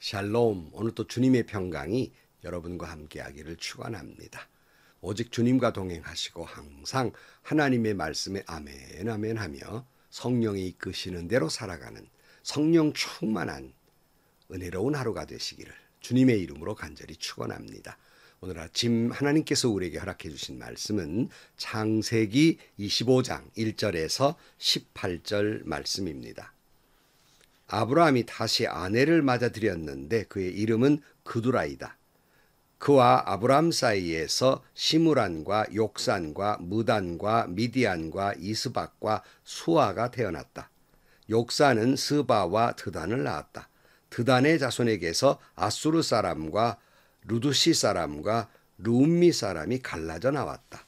샬롬, 오늘 또 주님의 평강이 여러분과 함께하기를 축원합니다. 오직 주님과 동행하시고 항상 하나님의 말씀에 아멘 아멘 하며 성령이 이끄시는 대로 살아가는 성령 충만한 은혜로운 하루가 되시기를 주님의 이름으로 간절히 축원합니다. 오늘 아침 하나님께서 우리에게 허락해 주신 말씀은 창세기 25장 1절에서 18절 말씀입니다. 아브라함이 다시 아내를 맞아들였는데 그의 이름은 그두라이다. 그와 아브라함 사이에서 시므란과 욕산과 무단과 미디안과 이스박과 수아가 태어났다. 욕산은 스바와 드단을 낳았다. 드단의 자손에게서 아수르 사람과 루두시 사람과 르움미 사람이 갈라져 나왔다.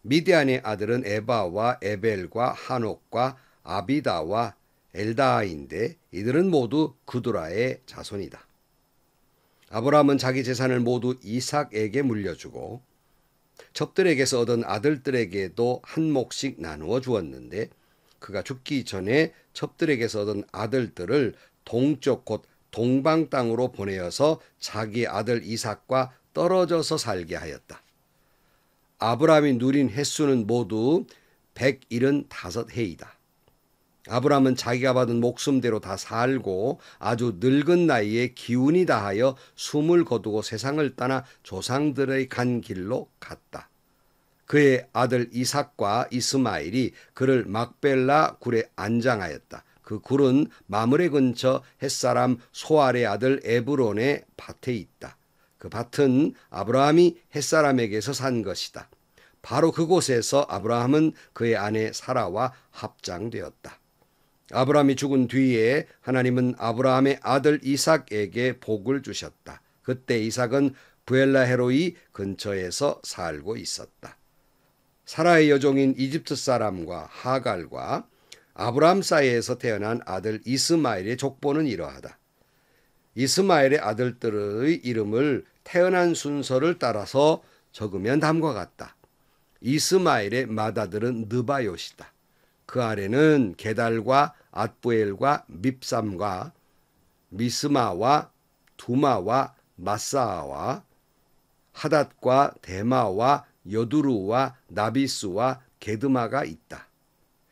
미디안의 아들은 에바와 에벨과 한옥과 아비다와 엘다아인데 이들은 모두 그두라의 자손이다. 아브라함은 자기 재산을 모두 이삭에게 물려주고 첩들에게서 얻은 아들들에게도 한 몫씩 나누어 주었는데 그가 죽기 전에 첩들에게서 얻은 아들들을 동쪽 곧 동방 땅으로 보내어서 자기 아들 이삭과 떨어져서 살게 하였다. 아브라함이 누린 횟수는 모두 175해이다. 아브라함은 자기가 받은 목숨대로 다 살고 아주 늙은 나이에 기운이 다하여 숨을 거두고 세상을 떠나 조상들의 간 길로 갔다. 그의 아들 이삭과 이스마엘이 그를 막벨라 굴에 안장하였다. 그 굴은 마므레 근처 햇사람 소알의 아들 에브론의 밭에 있다. 그 밭은 아브라함이 햇사람에게서 산 것이다. 바로 그곳에서 아브라함은 그의 아내 사라와 합장되었다. 아브라함이 죽은 뒤에 하나님은 아브라함의 아들 이삭에게 복을 주셨다. 그때 이삭은 브엘라헤로이 근처에서 살고 있었다. 사라의 여종인 이집트 사람과 하갈과 아브라함 사이에서 태어난 아들 이스마엘의 족보는 이러하다. 이스마엘의 아들들의 이름을 태어난 순서를 따라서 적으면 다음과 같다. 이스마엘의 맏아들은 느바요시다. 그 아래는 게달과 앗부엘과 밉삼과 미스마와 두마와 마사와 하닷과 데마와 여두루와 나비스와 게드마가 있다.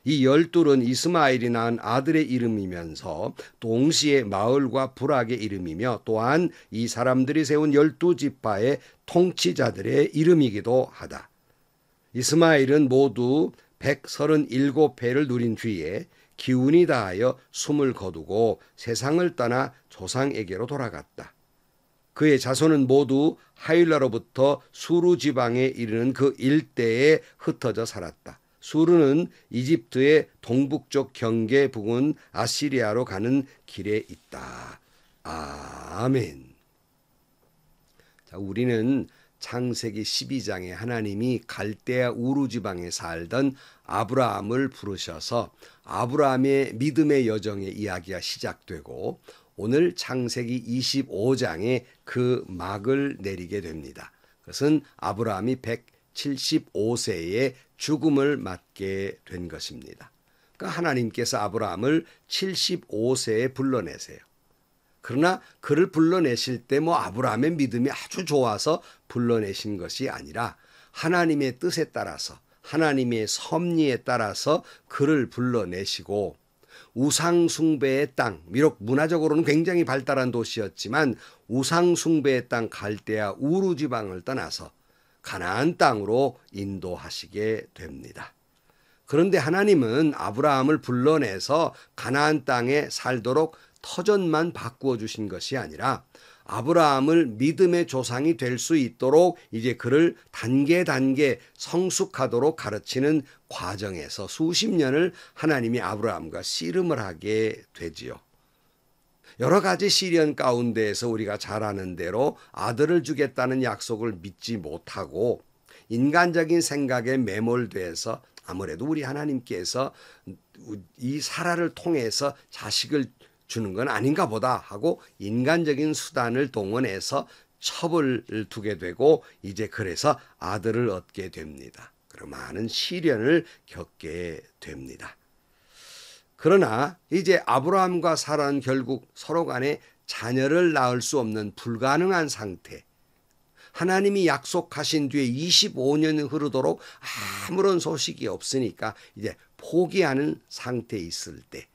이 12은 이스마엘이 낳은 아들의 이름이면서 동시에 마을과 부락의 이름이며 또한 이 사람들이 세운 12지파의 통치자들의 이름이기도 하다. 이스마엘은 모두 137회를 누린 뒤에 기운이 다하여 숨을 거두고 세상을 떠나 조상에게로 돌아갔다. 그의 자손은 모두 하일라로부터 수르 지방에 이르는 그 일대에 흩어져 살았다. 수르는 이집트의 동북쪽 경계 부근 아시리아로 가는 길에 있다. 아멘. 자, 우리는 창세기 12장에 하나님이 갈대아 우르 지방에 살던 아브라함을 부르셔서 아브라함의 믿음의 여정의 이야기가 시작되고 오늘 창세기 25장에 그 막을 내리게 됩니다. 그것은 아브라함이 175세에 죽음을 맞게 된 것입니다. 그러니까 하나님께서 아브라함을 75세에 불러내세요. 그러나 그를 불러내실 때 아브라함의 믿음이 아주 좋아서 불러내신 것이 아니라 하나님의 뜻에 따라서 하나님의 섭리에 따라서 그를 불러내시고 우상숭배의 땅, 비록 문화적으로는 굉장히 발달한 도시였지만 우상숭배의 땅 갈대아 우르 지방을 떠나서 가나안 땅으로 인도하시게 됩니다. 그런데 하나님은 아브라함을 불러내서 가나안 땅에 살도록 터전만 바꾸어 주신 것이 아니라 아브라함을 믿음의 조상이 될 수 있도록 이제 그를 단계 성숙하도록 가르치는 과정에서 수십 년을 하나님이 아브라함과 씨름을 하게 되지요. 여러 가지 시련 가운데에서 우리가 잘 아는 대로 아들을 주겠다는 약속을 믿지 못하고 인간적인 생각에 매몰돼서 아무래도 우리 하나님께서 이 사라를 통해서 자식을 주는 건 아닌가 보다 하고 인간적인 수단을 동원해서 첩을 두게 되고 이제 그래서 아들을 얻게 됩니다. 그리고 많은 시련을 겪게 됩니다. 그러나 이제 아브라함과 사라는 결국 서로 간에 자녀를 낳을 수 없는 불가능한 상태, 하나님이 약속하신 뒤에 25년이 흐르도록 아무런 소식이 없으니까 이제 포기하는 상태에 있을 때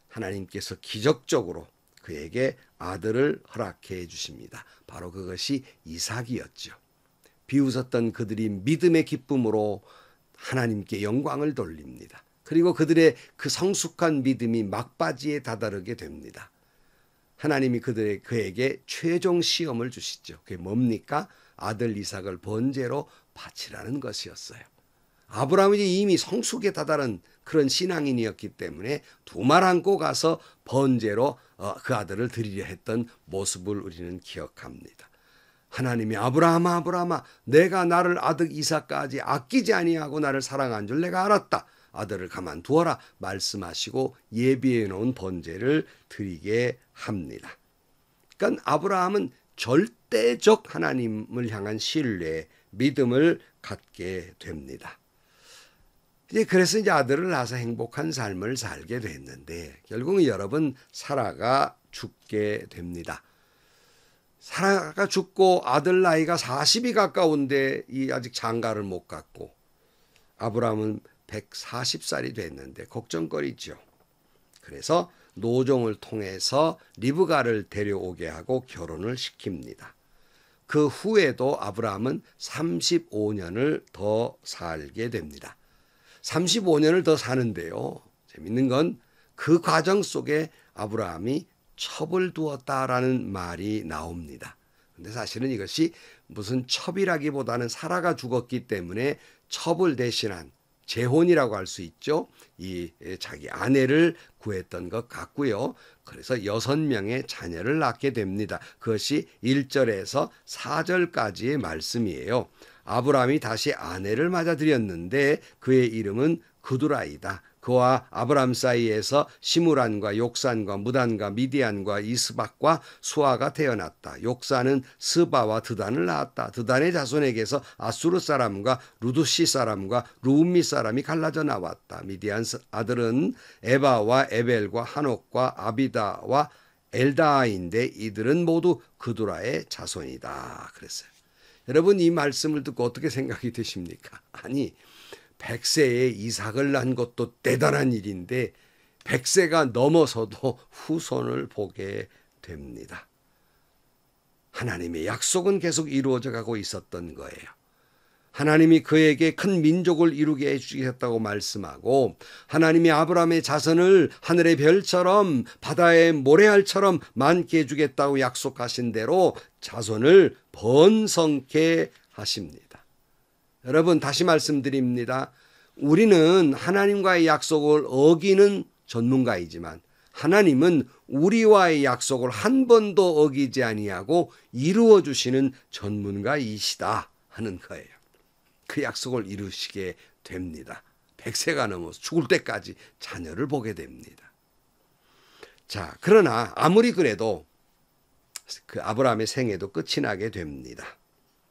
하나님께서 기적적으로 그에게 아들을 허락해 주십니다. 바로 그것이 이삭이었죠. 비웃었던 그들이 믿음의 기쁨으로 하나님께 영광을 돌립니다. 그리고 그들의 그 성숙한 믿음이 막바지에 다다르게 됩니다. 하나님이 그에게 최종 시험을 주시죠. 그게 뭡니까? 아들 이삭을 번제로 바치라는 것이었어요. 아브라함이 이미 성숙에 다다른 그런 신앙인이었기 때문에 두 말 안고 가서 번제로 그 아들을 드리려 했던 모습을 우리는 기억합니다. 하나님이 아브라함아 아브라함아 내가 나를 아들 이삭까지 아끼지 아니하고 나를 사랑한 줄 내가 알았다. 아들을 가만두어라 말씀하시고 예비해 놓은 번제를 드리게 합니다. 그러니까 아브라함은 절대적 하나님을 향한 신뢰, 믿음을 갖게 됩니다. 그래서 이제 아들을 낳아서 행복한 삶을 살게 됐는데 결국은 여러분 사라가 죽게 됩니다. 사라가 죽고 아들 나이가 40이 가까운데 아직 장가를 못 갔고 아브라함은 140살이 됐는데 걱정거리죠. 그래서 노종을 통해서 리브가를 데려오게 하고 결혼을 시킵니다. 그 후에도 아브라함은 35년을 더 살게 됩니다. 35년을 더 사는데요. 재밌는 건 그 과정 속에 아브라함이 첩을 두었다라는 말이 나옵니다. 근데 사실은 이것이 무슨 첩이라기보다는 사라가 죽었기 때문에 첩을 대신한 재혼이라고 할 수 있죠. 이 자기 아내를 구했던 것 같고요. 그래서 6명의 자녀를 낳게 됩니다. 그것이 1절에서 4절까지의 말씀이에요. 아브라함이 다시 아내를 맞아들였는데 그의 이름은 그두라이다. 그와 아브라함 사이에서 시므란과 욕산과 무단과 미디안과 이스박과 수아가 태어났다. 욕산은 스바와 드단을 낳았다. 드단의 자손에게서 아수르 사람과 루두시 사람과 루음미 사람이 갈라져 나왔다. 미디안 아들은 에바와 에벨과 한옥과 아비다와 엘다아인데 이들은 모두 그두라의 자손이다. 그랬어요. 여러분 이 말씀을 듣고 어떻게 생각이 드십니까? 아니 100세에 이삭을 낳은 것도 대단한 일인데 100세가 넘어서도 후손을 보게 됩니다. 하나님의 약속은 계속 이루어져 가고 있었던 거예요. 하나님이 그에게 큰 민족을 이루게 해주셨다고 말씀하고 하나님이 아브라함의 자손을 하늘의 별처럼 바다의 모래알처럼 많게 해주겠다고 약속하신 대로 자손을 번성케 하십니다. 여러분 다시 말씀드립니다. 우리는 하나님과의 약속을 어기는 전문가이지만 하나님은 우리와의 약속을 한 번도 어기지 아니하고 이루어 주시는 전문가이시다 하는 거예요. 그 약속을 이루시게 됩니다. 100세가 넘어서 죽을 때까지 자녀를 보게 됩니다. 자, 그러나 아무리 그래도 그 아브라함의 생애도 끝이 나게 됩니다.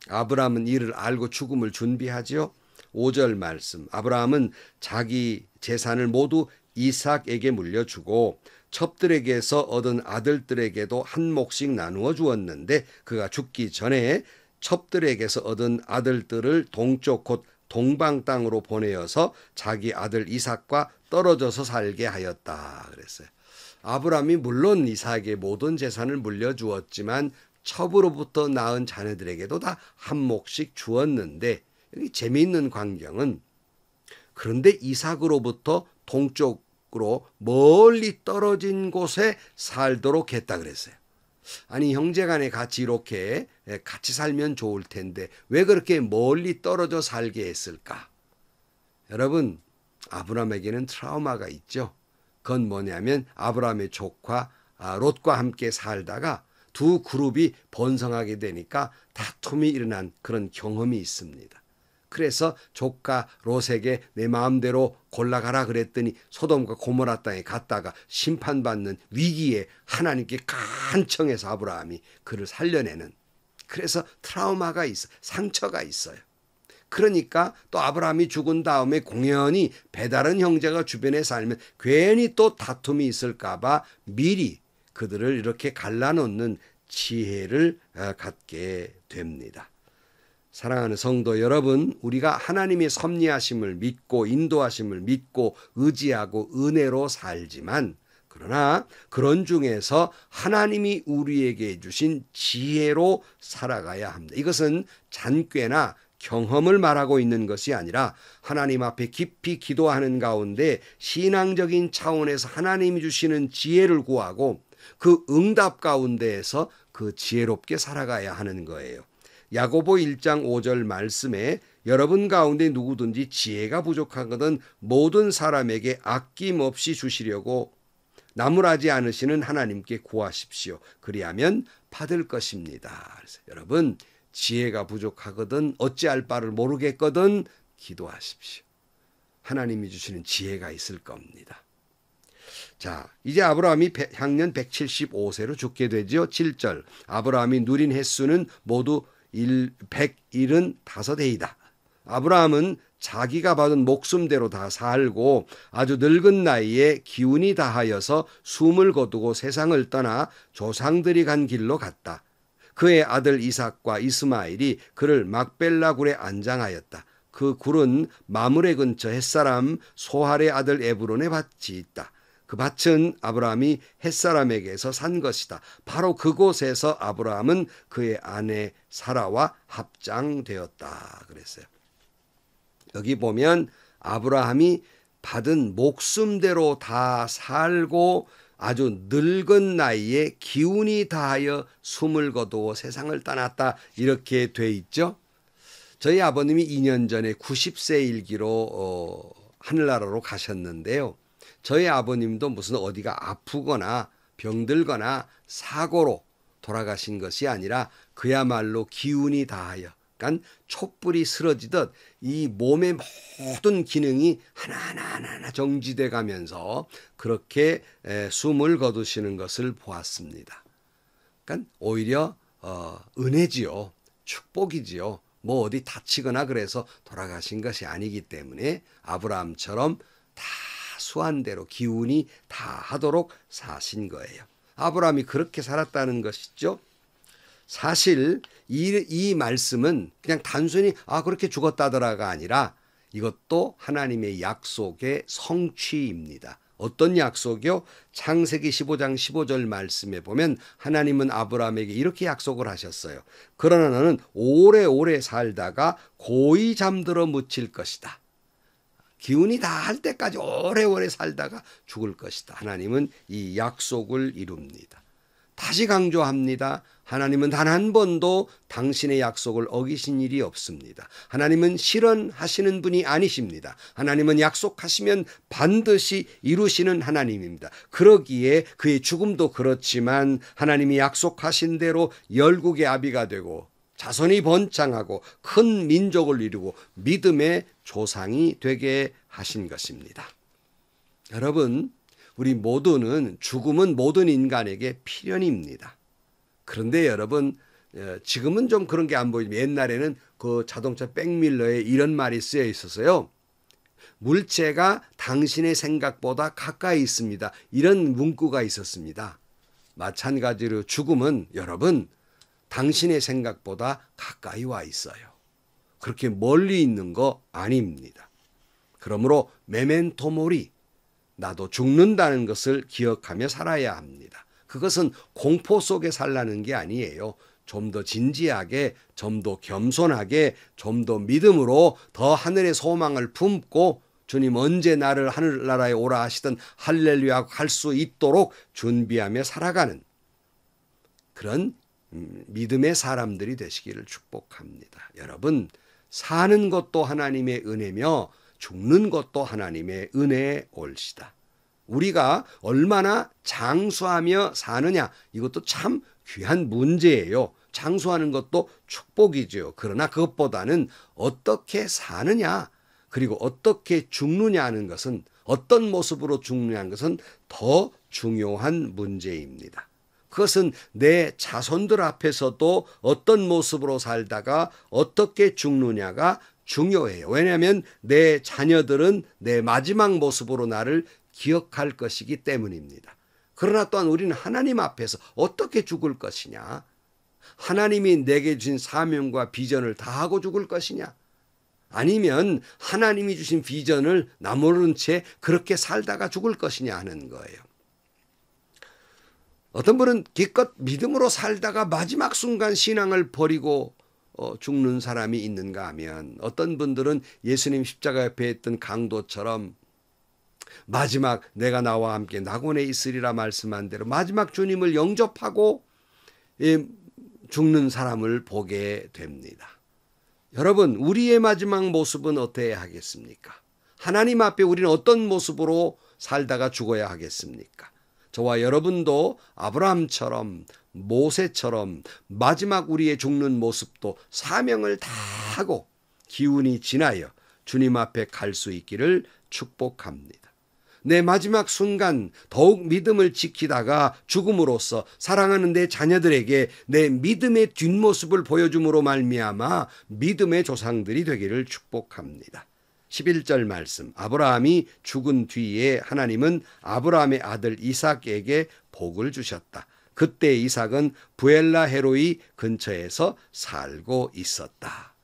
아브라함은 이를 알고 죽음을 준비하지요. 5절 말씀. 아브라함은 자기 재산을 모두 이삭에게 물려주고 첩들에게서 얻은 아들들에게도 한 몫씩 나누어 주었는데 그가 죽기 전에 첩들에게서 얻은 아들들을 동쪽 곧 동방 땅으로 보내어서 자기 아들 이삭과 떨어져서 살게 하였다 그랬어요. 아브라함이 물론 이삭에게 모든 재산을 물려주었지만 첩으로부터 낳은 자녀들에게도 다 한 몫씩 주었는데 여기 재미있는 광경은 그런데 이삭으로부터 동쪽으로 멀리 떨어진 곳에 살도록 했다 그랬어요. 아니 형제간에 같이 이렇게 같이 살면 좋을 텐데 왜 그렇게 멀리 떨어져 살게 했을까? 여러분 아브라함에게는 트라우마가 있죠. 그건 뭐냐면 아브라함의 조카 롯과 함께 살다가 두 그룹이 번성하게 되니까 다툼이 일어난 그런 경험이 있습니다. 그래서 조카 롯에게 내 마음대로 골라가라 그랬더니 소돔과 고모라 땅에 갔다가 심판받는 위기에 하나님께 간청해서 아브라함이 그를 살려내는 그래서 트라우마가 있어 상처가 있어요. 그러니까 또 아브라함이 죽은 다음에 공연히 배다른 형제가 주변에 살면 괜히 또 다툼이 있을까 봐 미리 그들을 이렇게 갈라놓는 지혜를 갖게 됩니다. 사랑하는 성도 여러분, 우리가 하나님의 섭리하심을 믿고 인도하심을 믿고 의지하고 은혜로 살지만, 그러나 그런 중에서 하나님이 우리에게 주신 지혜로 살아가야 합니다. 이것은 잔꾀나 경험을 말하고 있는 것이 아니라 하나님 앞에 깊이 기도하는 가운데 신앙적인 차원에서 하나님이 주시는 지혜를 구하고 그 응답 가운데에서 그 지혜롭게 살아가야 하는 거예요. 야고보 1장 5절 말씀에 여러분 가운데 누구든지 지혜가 부족하거든 모든 사람에게 아낌없이 주시려고 나무라지 않으시는 하나님께 구하십시오. 그리하면 받을 것입니다. 그래서 여러분, 지혜가 부족하거든 어찌할 바를 모르겠거든 기도하십시오. 하나님이 주시는 지혜가 있을 겁니다. 자, 이제 아브라함이 향년 175세로 죽게 되죠. 7절. 아브라함이 누린 횟수는 모두 175이다. 아브라함은 자기가 받은 목숨대로 다 살고 아주 늙은 나이에 기운이 다하여서 숨을 거두고 세상을 떠나 조상들이 간 길로 갔다. 그의 아들 이삭과 이스마엘이 그를 막벨라 굴에 안장하였다. 그 굴은 마므레 근처 햇사람 소할의 아들 에브론의 밭이 있다. 그 밭은 아브라함이 햇사람에게서 산 것이다. 바로 그곳에서 아브라함은 그의 아내 사라와 합장되었다. 그랬어요. 여기 보면 아브라함이 받은 목숨대로 다 살고 아주 늙은 나이에 기운이 다하여 숨을 거두어 세상을 떠났다. 이렇게 돼 있죠. 저희 아버님이 2년 전에 90세 일기로 하늘나라로 가셨는데요. 저희 아버님도 무슨 어디가 아프거나 병들거나 사고로 돌아가신 것이 아니라 그야말로 기운이 다하여, 그러니까 촛불이 쓰러지듯 이 몸의 모든 기능이 하나하나 정지돼 가면서 그렇게 숨을 거두시는 것을 보았습니다. 그러니까 오히려 은혜지요. 축복이지요. 뭐 어디 다치거나 그래서 돌아가신 것이 아니기 때문에 아브라함처럼 다 수한대로 기운이 다 하도록 사신 거예요. 아브라함이 그렇게 살았다는 것이죠. 사실 이 말씀은 그냥 단순히 그렇게 죽었다더라가 아니라 이것도 하나님의 약속의 성취입니다. 어떤 약속이요? 창세기 15장 15절 말씀에 보면 하나님은 아브라함에게 이렇게 약속을 하셨어요. 그러나 너는 오래오래 살다가 고이 잠들어 묻힐 것이다. 기운이 다 할 때까지 오래오래 살다가 죽을 것이다. 하나님은 이 약속을 이룹니다. 다시 강조합니다. 하나님은 단 한 번도 당신의 약속을 어기신 일이 없습니다. 하나님은 실현하시는 분이 아니십니다. 하나님은 약속하시면 반드시 이루시는 하나님입니다. 그러기에 그의 죽음도 그렇지만 하나님이 약속하신 대로 열국의 아비가 되고 자손이 번창하고 큰 민족을 이루고 믿음의 조상이 되게 하신 것입니다. 여러분, 우리 모두는 죽음은 모든 인간에게 필연입니다. 그런데 여러분, 지금은 좀 그런 게 안 보이지만 옛날에는 그 자동차 백밀러에 이런 말이 쓰여 있었어요. 물체가 당신의 생각보다 가까이 있습니다. 이런 문구가 있었습니다. 마찬가지로 죽음은 여러분, 당신의 생각보다 가까이 와 있어요. 그렇게 멀리 있는 거 아닙니다. 그러므로 메멘토 모리, 나도 죽는다는 것을 기억하며 살아야 합니다. 그것은 공포 속에 살라는 게 아니에요. 좀 더 진지하게, 좀 더 겸손하게, 좀 더 믿음으로 더 하늘의 소망을 품고 주님 언제 나를 하늘나라에 오라 하시든 할렐루야 할 수 있도록 준비하며 살아가는 그런 믿음의 사람들이 되시기를 축복합니다. 여러분, 사는 것도 하나님의 은혜며 죽는 것도 하나님의 은혜의 올시다. 우리가 얼마나 장수하며 사느냐, 이것도 참 귀한 문제예요. 장수하는 것도 축복이죠. 그러나 그것보다는 어떻게 사느냐, 그리고 어떻게 죽느냐 하는 것은, 어떤 모습으로 죽느냐 하는 것은 더 중요한 문제입니다. 그것은 내 자손들 앞에서도 어떤 모습으로 살다가 어떻게 죽느냐가 중요해요. 왜냐하면 내 자녀들은 내 마지막 모습으로 나를 기억할 것이기 때문입니다. 그러나 또한 우리는 하나님 앞에서 어떻게 죽을 것이냐? 하나님이 내게 주신 사명과 비전을 다하고 죽을 것이냐? 아니면 하나님이 주신 비전을 나모른 채 그렇게 살다가 죽을 것이냐 하는 거예요. 어떤 분은 기껏 믿음으로 살다가 마지막 순간 신앙을 버리고 죽는 사람이 있는가 하면, 어떤 분들은 예수님 십자가 옆에 있던 강도처럼 마지막 내가 나와 함께 낙원에 있으리라 말씀한 대로 마지막 주님을 영접하고 죽는 사람을 보게 됩니다. 여러분, 우리의 마지막 모습은 어때야 하겠습니까? 하나님 앞에 우리는 어떤 모습으로 살다가 죽어야 하겠습니까? 저와 여러분도 아브라함처럼, 모세처럼 마지막 우리의 죽는 모습도 사명을 다하고 기운이 지나여 주님 앞에 갈 수 있기를 축복합니다. 내 마지막 순간 더욱 믿음을 지키다가 죽음으로써 사랑하는 내 자녀들에게 내 믿음의 뒷모습을 보여줌으로 말미암아 믿음의 조상들이 되기를 축복합니다. 11절 말씀, 아브라함이 죽은 뒤에 하나님은 아브라함의 아들 이삭에게 복을 주셨다. 그때 이삭은 부엘라 헤로이 근처에서 살고 있었다.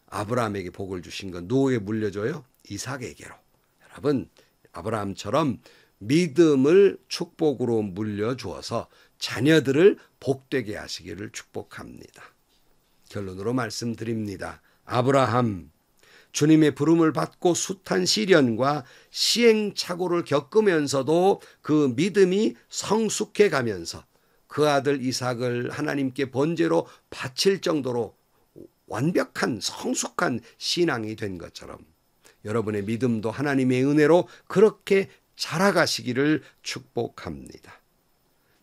아브라함에게 복을 주신 건 누구에게 물려줘요? 이삭에게로. 여러분, 아브라함처럼 믿음을 축복으로 물려주어서 자녀들을 복되게 하시기를 축복합니다. 결론으로 말씀드립니다. 아브라함, 주님의 부름을 받고 숱한 시련과 시행착오를 겪으면서도 그 믿음이 성숙해 가면서 그 아들 이삭을 하나님께 번제로 바칠 정도로 완벽한 성숙한 신앙이 된 것처럼 여러분의 믿음도 하나님의 은혜로 그렇게 자라가시기를 축복합니다.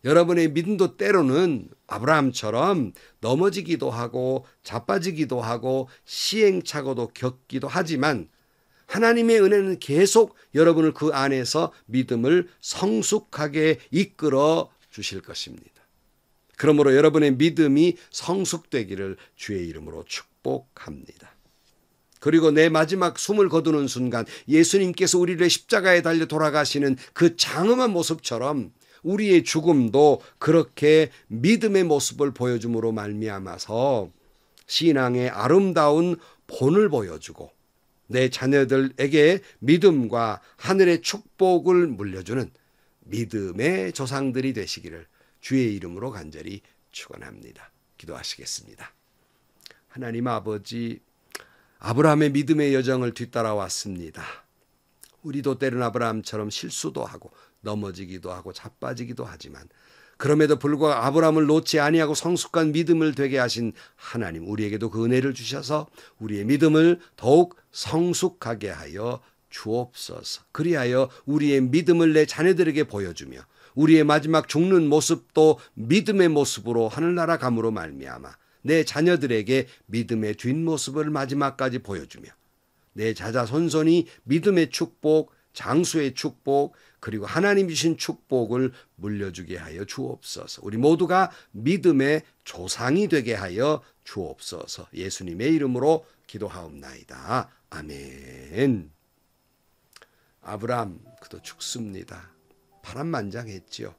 여러분의 믿음도 때로는 아브라함처럼 넘어지기도 하고 자빠지기도 하고 시행착오도 겪기도 하지만 하나님의 은혜는 계속 여러분을 그 안에서 믿음을 성숙하게 이끌어 주실 것입니다. 그러므로 여러분의 믿음이 성숙되기를 주의 이름으로 축복합니다. 그리고 내 마지막 숨을 거두는 순간 예수님께서 우리를 십자가에 달려 돌아가시는 그 장엄한 모습처럼 우리의 죽음도 그렇게 믿음의 모습을 보여줌으로 말미암아서 신앙의 아름다운 본을 보여주고 내 자녀들에게 믿음과 하늘의 축복을 물려주는 믿음의 조상들이 되시기를 주의 이름으로 간절히 축원합니다. 기도하시겠습니다. 하나님 아버지, 아브라함의 믿음의 여정을 뒤따라왔습니다. 우리도 때론 아브라함처럼 실수도 하고 넘어지기도 하고 자빠지기도 하지만 그럼에도 불구하고 아브라함을 놓지 아니하고 성숙한 믿음을 되게 하신 하나님, 우리에게도 그 은혜를 주셔서 우리의 믿음을 더욱 성숙하게 하여 주옵소서. 그리하여 우리의 믿음을 내 자녀들에게 보여주며 우리의 마지막 죽는 모습도 믿음의 모습으로 하늘나라 감으로 말미암아 내 자녀들에게 믿음의 뒷모습을 마지막까지 보여주며 내 자자손손이 믿음의 축복, 장수의 축복, 그리고 하나님 주신 축복을 물려주게 하여 주옵소서. 우리 모두가 믿음의 조상이 되게 하여 주옵소서. 예수님의 이름으로 기도하옵나이다. 아멘. 아브라함 그도 죽습니다. 파란만장했지요.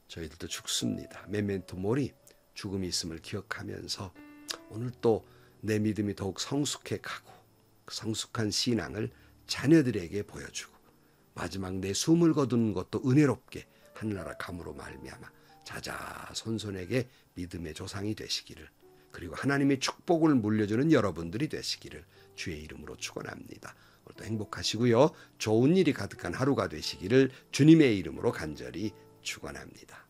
저희들도 죽습니다. 메멘토 모리, 죽음이 있음을 기억하면서 오늘 또 내 믿음이 더욱 성숙해 가고 성숙한 신앙을 자녀들에게 보여주고 마지막 내 숨을 거두는 것도 은혜롭게 하늘나라 감으로 말미암아 자자손손에게 믿음의 조상이 되시기를, 그리고 하나님의 축복을 물려주는 여러분들이 되시기를 주의 이름으로 축원합니다. 오늘도 행복하시고요. 좋은 일이 가득한 하루가 되시기를 주님의 이름으로 간절히 축원합니다.